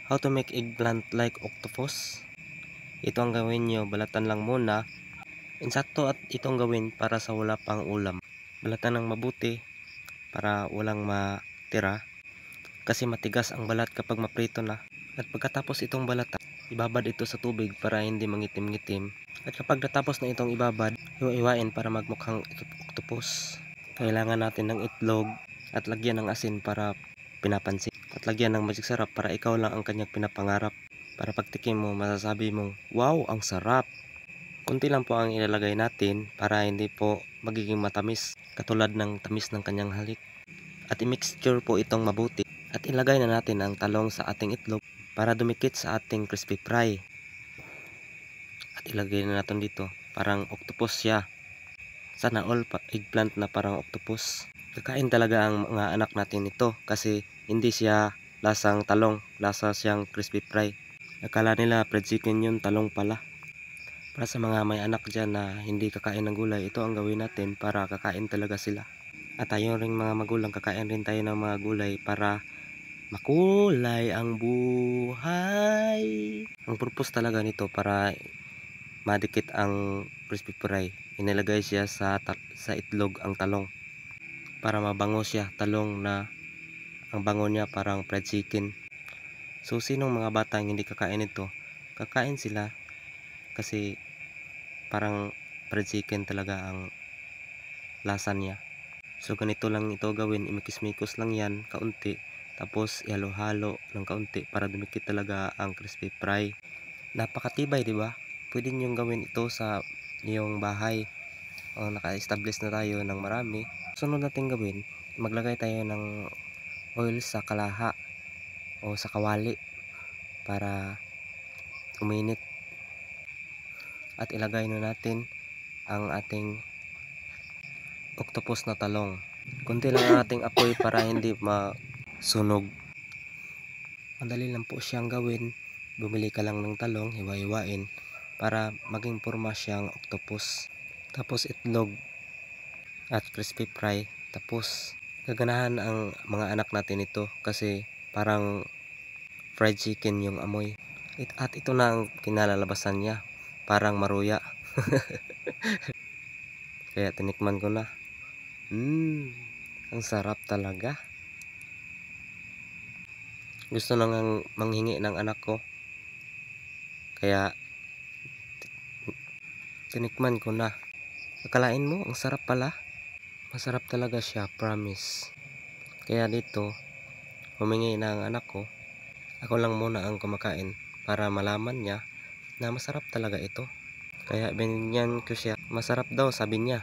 How to make eggplant like octopus. Ito ang gawin nyo, balatan lang muna. Insakto at itong gawin para sa wala pang ulam. Balatan ng mabuti para walang matira. Kasi matigas ang balat kapag maprito na. At pagkatapos itong balatan, ibabad ito sa tubig para hindi mangitim-ngitim. At kapag natapos na itong ibabad, hiwa-hiwain para magmukhang octopus. Kailangan natin ng itlog at lagyan ng asin para pinapansin. At lagyan ng magic sarap para ikaw lang ang kanyang pinapangarap. Para pagtikim mo, masasabi mong, wow, ang sarap! Kunti lang po ang ilalagay natin para hindi po magiging matamis. Katulad ng tamis ng kanyang halik. At i-mixture po itong mabuti. At ilagay na natin ang talong sa ating itlog para dumikit sa ating crispy fry. At ilagay na natin dito. Parang octopus siya. Sana all eggplant na parang octopus. Kakain talaga ang mga anak natin ito kasi hindi siya lasang talong, lasa siyang crispy fry. Akala nila fried chicken yun, talong pala. Para sa mga may anak dyan na hindi kakain ng gulay, ito ang gawin natin para kakain talaga sila. At tayo ring mga magulang, kakain rin tayo ng mga gulay para makulay ang buhay. Ang purpose talaga nito para madikit ang crispy fry. Inilagay siya sa itlog ang talong para mabango siya, talong na ang bango niya parang fried chicken. So sinong mga bata hindi kakain ito, kakain sila kasi parang fried chicken talaga ang lasa niya. So ganito lang ito gawin, imikis-mikos lang yan kaunti, tapos ihalo-halo ng kaunti para dumikit talaga ang crispy fry. Napakatibay, di ba? Pwede niyong gawin ito sa iyong bahay. Naka-establish na tayo ng marami. Sunod natin gawin, maglagay tayo ng oil sa kalaha o sa kawali para uminit. At ilagay na natin ang ating octopus na talong. Kunti lang ang ating apoy para hindi masunog. Madali lang po siyang gawin. Bumili ka lang ng talong, hiwa-hiwain para maging forma siyang octopus. Tapos itlog at crispy fry. Tapos gaganahan ang mga anak natin ito kasi parang fried chicken yung amoy. At ito na ang kinalalabasan niya, parang maruya. Kaya tinikman ko na. Ang sarap talaga. Gusto nang manghingi ng anak ko. Kaya tinikman ko na. Akalain mo, ang sarap pala. Masarap talaga siya, promise. Kaya dito, humingi na ang anak ko. Ako lang muna ang kumakain para malaman niya na masarap talaga ito. Kaya binigyan ko siya. Masarap daw, sabi niya.